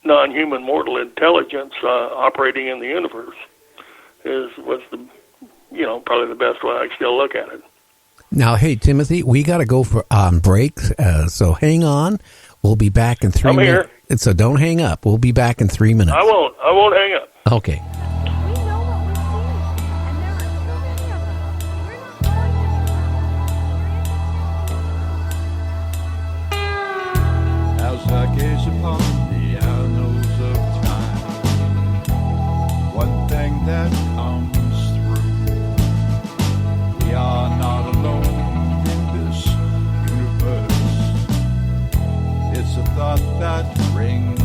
non-human mortal intelligence operating in the universe was probably the best way I still look at it. Now, hey, Timothy, we got to go for breaks, so hang on. We'll be back in 3 minutes. So don't hang up. We'll be back in 3 minutes. I won't hang up. Okay. As I gaze upon the annals of time, one thing that comes through: we are not alone in this universe. It's a thought that rings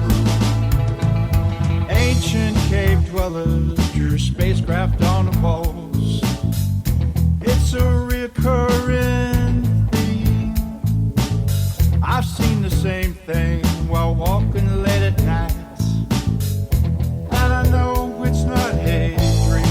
true. Ancient cave dwellers drew spacecraft on the walls. It's a recurring theme. I've seen the same thing while walking late at night, and I know it's not a dream.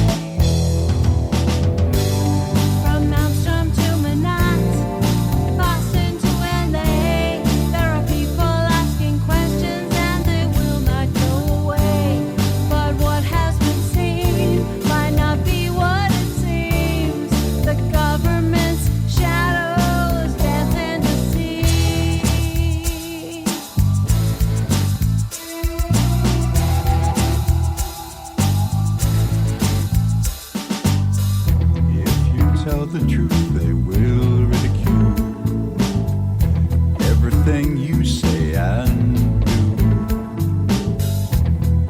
From Amsterdam to Manhattan, Boston to LA, there are people asking questions and they will not go away. But what has been seen might not be what it seems. The government's shadows dance in the sea. If you tell the truth, they will ridicule everything you say and do.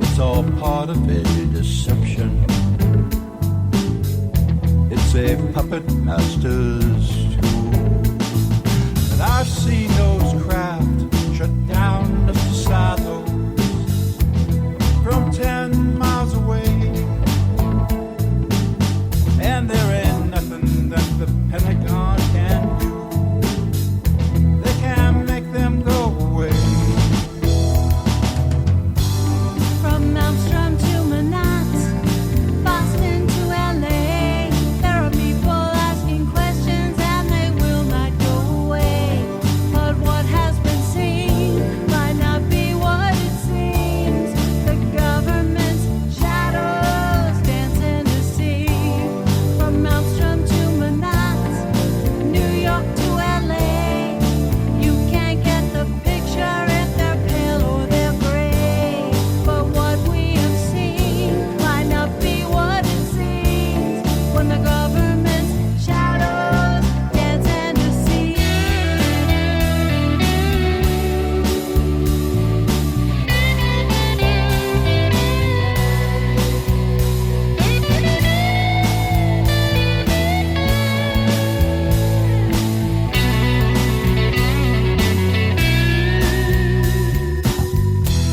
It's all part of a deception. It's a puppet master's tool. And I've seen those craft shut down just beside those from 10 miles away. And there ain't nothing that the Pentagon can do. They can't make them go away. From Amsterdam to Manhattan, Boston to LA, there are people asking questions and they will not go away. But what has been seen might not be what it seems. The government's shadows dance in the sea. From Amsterdam to Manhattan, New York to LA, you can't get the picture if they're pale or they're gray. But what we have seen might not be what it seems when the government's shadows dance in the sea.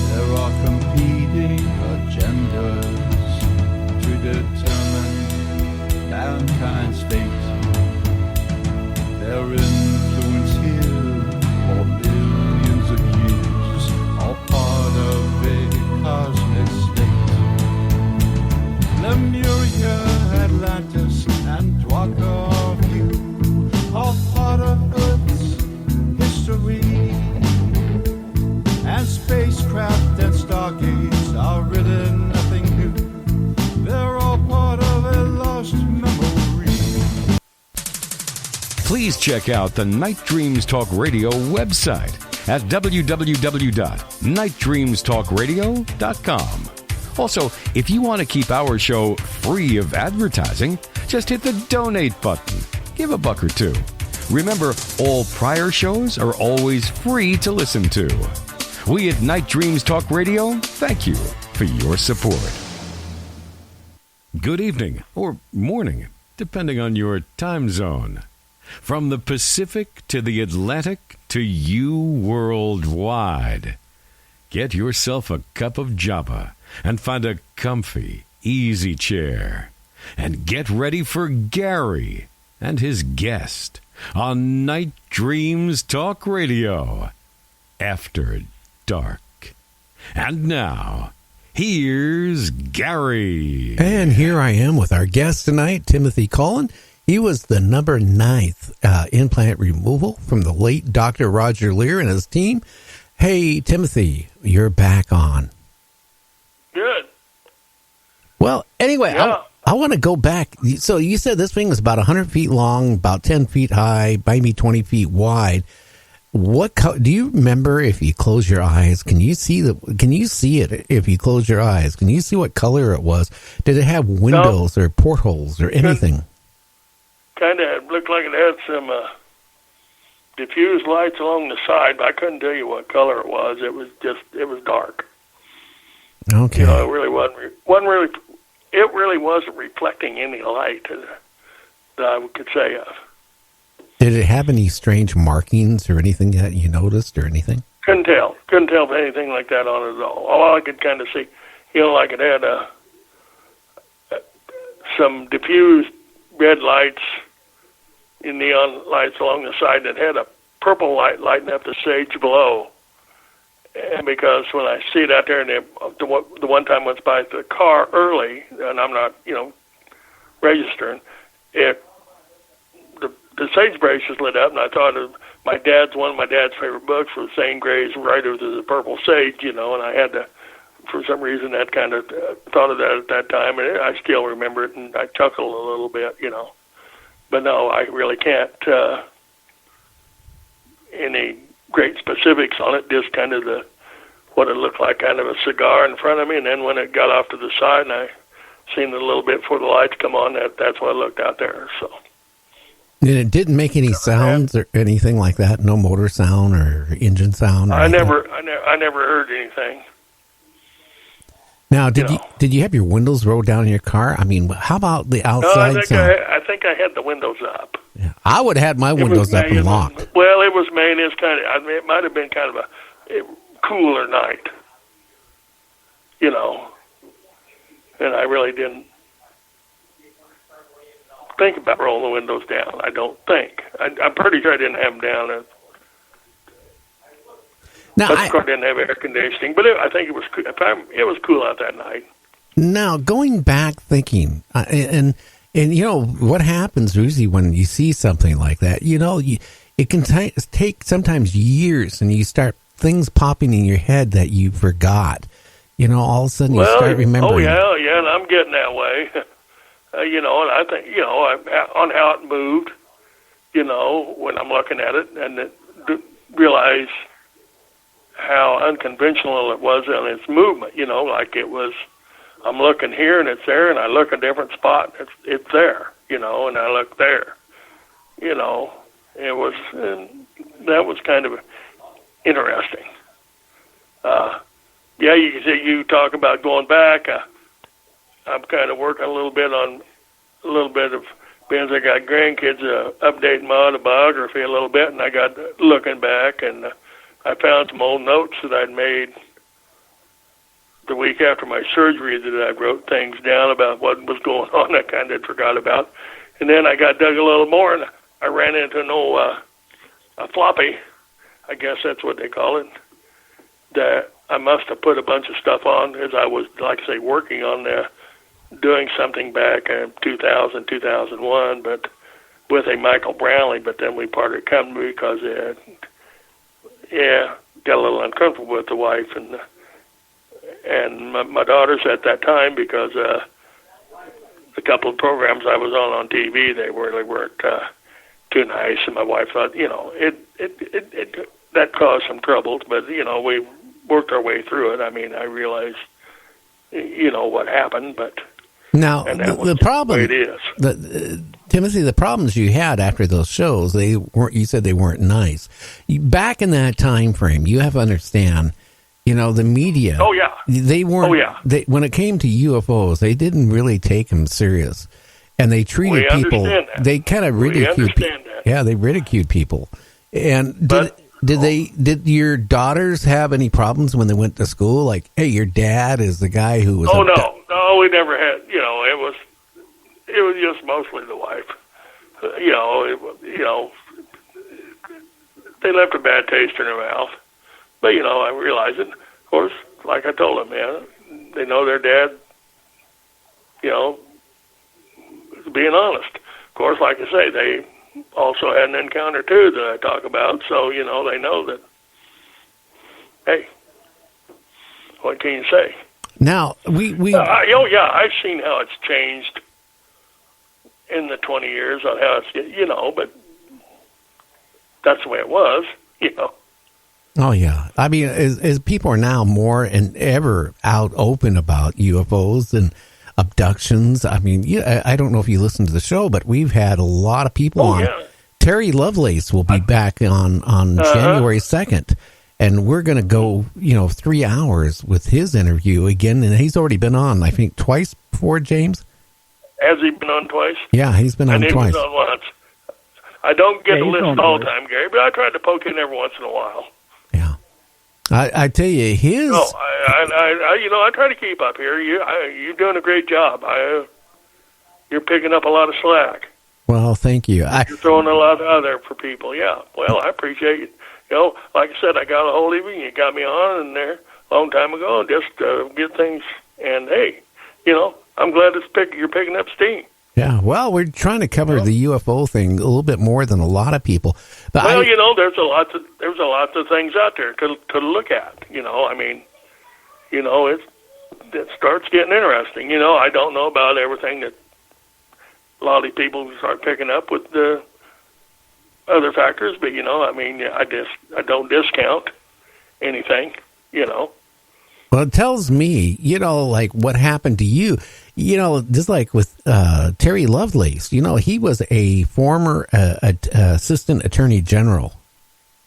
There are competing agendas to determine mankind's fate. Their influence here for billions of years, all part of a cosmic state. Lemuria, Atlantis, and Dwaka view, all part of Earth's history. And spacecraft and stargates are really nothing new. They're all part of a lost memory. Please check out the Night Dreams Talk Radio website at www.nightdreamstalkradio.com. Also, if you want to keep our show free of advertising, just hit the donate button. Give a buck or two. Remember, all prior shows are always free to listen to. We at Night Dreams Talk Radio thank you for your support. Good evening or morning, depending on your time zone. From the Pacific to the Atlantic to you worldwide. Get yourself a cup of Java and find a comfy, easy chair. And get ready for Gary and his guest on Night Dreams Talk Radio After Dark. And now, here's Gary. And here I am with our guest tonight, Timothy Cullen. He was the number 9th implant removal from the late Dr. Roger Leir and his team. Hey, Timothy, you're back on. Good. Well, anyway, Yeah. I want to go back. So you said this thing was about 100 feet long, about 10 feet high, maybe 20 feet wide. Do you remember if you close your eyes? Can you see it if you close your eyes? Can you see what color it was? Did it have windows or portholes or anything? Kind of looked like it had some diffused lights along the side, but I couldn't tell you what color it was. It was dark. Okay. You know, it really wasn't reflecting any light that I could say of. Did it have any strange markings or anything that you noticed or anything? Couldn't tell anything like that on it at all. All I could kind of see, you know, like it had some diffused red lights, neon lights along the side that had a purple light lighting up the stage below. And because when I see it out there, and the one time I went by the car early, and I'm not, you know, registering, the sagebrush was lit up, and I thought of one of my dad's favorite books was Zane Grey's Riders of the Purple Sage, you know, and I had to, for some reason, that kind of thought of that at that time, and I still remember it, and I chuckled a little bit, you know. But no, I really can't any great specifics on it, just kind of what it looked like, kind of a cigar in front of me, and then when it got off to the side and I seen it a little bit before the lights come on, that's when I looked out there, so. And it didn't make any sounds or anything like that? No motor sound or engine sound? Or I never heard anything. Now, did you have your windows rolled down in your car? I mean, how about the outside sound? I think I had the windows up. Yeah. I would have had my windows up and locked. Well, it was Maine. It might have been kind of a cooler night, you know, and I really didn't think about rolling the windows down. I don't think. I'm pretty sure I didn't have them down. Now, the car didn't have air conditioning, but I think it was cool out that night. Now, going back thinking, and you know, what happens usually when you see something like that, you know, it can take sometimes years, and you start things popping in your head that you forgot. You know, all of a sudden you start remembering. Oh, yeah, and I'm getting that way. You know, and I think, you know, on how it moved, you know, when I'm looking at it, and realize how unconventional it was in its movement, you know, like it was, I'm looking here and it's there, and I look a different spot and it's there, you know, and I look there, you know, that was kind of interesting. Yeah, you talk about going back. I'm kind of working a little bit of, because I got grandkids, updating my autobiography a little bit, and I got looking back, and I found some old notes that I'd made the week after my surgery that I wrote things down about what was going on I kind of forgot about. And then I got dug a little more, and I ran into an old a floppy, I guess that's what they call it, that I must have put a bunch of stuff on as I was, like I say, working on doing something back in 2000, 2001, but with a Michael Brownlee, but then we parted company because got a little uncomfortable with the wife and my daughters at that time, because the couple of programs I was on TV, they really weren't too nice, and my wife thought, you know, it that caused some troubles, but you know, we worked our way through it. I mean, I realized, you know, what happened, but now the problem it is. Timothy, the problems you had after those shows, you said they weren't nice. Back in that time frame, you have to understand, you know, the media. Oh yeah. They weren't. Oh yeah. When it came to UFOs, they didn't really take them serious, and they treated people. They kind of ridiculed. Yeah, they ridiculed people. And did your daughters have any problems when they went to school? Like, hey, your dad is the guy who was. No, we never had. You know, it was just mostly the wife. You know, they left a bad taste in their mouth. But you know, I realized it. Of course, like I told them, man, they know their dad. You know, being honest. Of course, like I say, they also had an encounter too that I talk about. So you know, they know that hey, what can you say? Now, Oh yeah, I've seen how it's changed in the 20 years on how it's, but that's the way it was. Oh yeah, I mean, as people are now more and ever out open about UFOs and abductions. I mean, I don't know if you listen to the show, but we've had a lot of people on. Yeah. Terry Lovelace will be back on January 2nd, and we're going to go 3 hours with his interview again, and he's already been on, I think, twice before. James, has he been on twice? Yeah, he's been on He twice. was on once. I don't get Yeah, the he's list on all the twice. time, Gary, but I try to poke in every once in a while. Yeah, I tell you, his. No, I try to keep up here. You're doing a great job. You're picking up a lot of slack. Well, thank you. You're throwing a lot out there for people. Yeah. Well, I appreciate it. Like I said, I got a hold of you. You got me on in there a long time ago. Just get things. And hey, I'm glad you're picking up steam. Yeah. Well, we're trying to cover the UFO thing a little bit more than a lot of people. But Well, there's a lot of things out there to look at. I mean, it starts getting interesting. I don't know about everything that a lot of these people start picking up with the other factors, but I mean, I don't discount anything. Well, it tells me, like what happened to you. Just like with Terry Lovelace, he was a former assistant attorney general.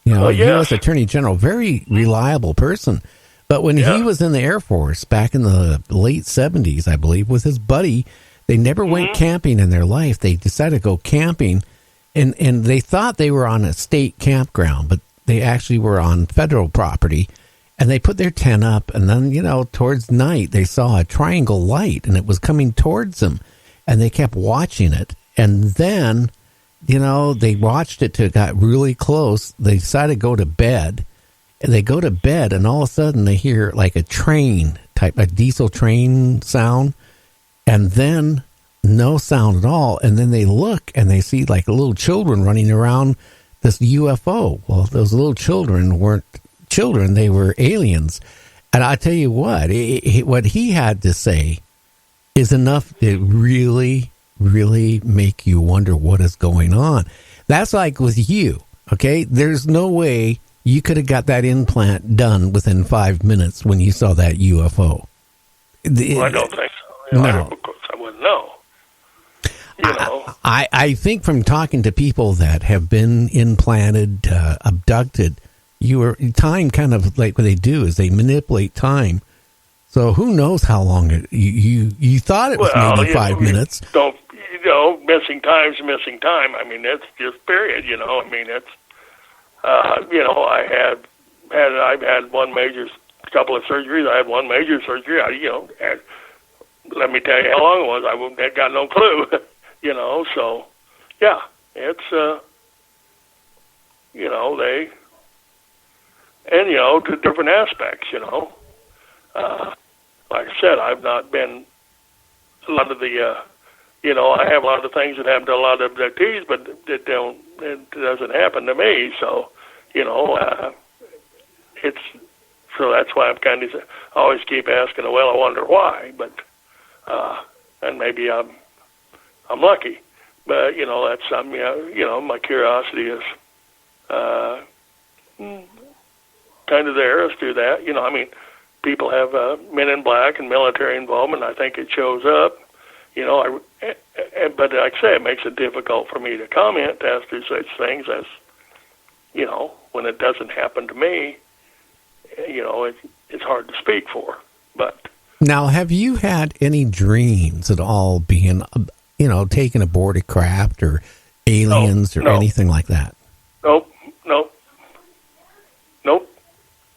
He was attorney general, very reliable person. But when he was in the Air Force back in the late 70s, I believe, with his buddy, they never went camping in their life. They decided to go camping, and they thought they were on a state campground, but they actually were on federal property. And they put their tent up, and then, towards night, they saw a triangle light, and it was coming towards them. And they kept watching it. And then, they watched it till it got really close. They decided to go to bed. And they go to bed, and all of a sudden, they hear like a diesel train sound. And then no sound at all. And then they look, and they see like little children running around this UFO. Well, those little children weren't children, they were aliens. And I tell you what he had to say is enough to really, really make you wonder what is going on. That's like with you, okay? There's no way you could have got that implant done within 5 minutes when you saw that UFO. Well, I don't think so. No. Of course, I wouldn't know. I think from talking to people that have been implanted, abducted, time kind of like what they do is they manipulate time. So who knows how long you thought it was maybe 5 minutes. Missing time's missing time. I mean, it's just period. I mean, it's I've had couple of surgeries. I had one major surgery. Let me tell you how long it was. I got no clue. So yeah, it's they. And, to different aspects, like I said, I've not been a lot of the, I have a lot of things that happen to a lot of abductees, but it doesn't happen to me. So, so that's why I'm kind of, I always keep asking, well, I wonder why, but, and maybe I'm lucky, but, that's something, my curiosity is, kind of there as to that. I mean, people have men in black and military involvement. I think it shows up. But like I say, it makes it difficult for me to comment as to such things as, when it doesn't happen to me, it's hard to speak for. But now, have you had any dreams at all being, taken aboard a craft or aliens or anything like that? Nope.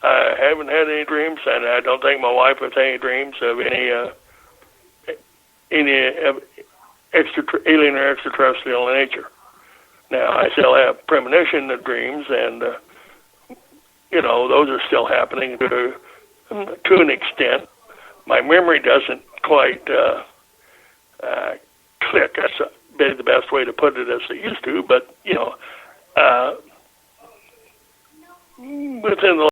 I haven't had any dreams, and I don't think my wife has any dreams of any alien or extraterrestrial nature. Now, I still have premonition of dreams, and those are still happening to an extent. My memory doesn't quite click. That's the best way to put it as it used to, but within the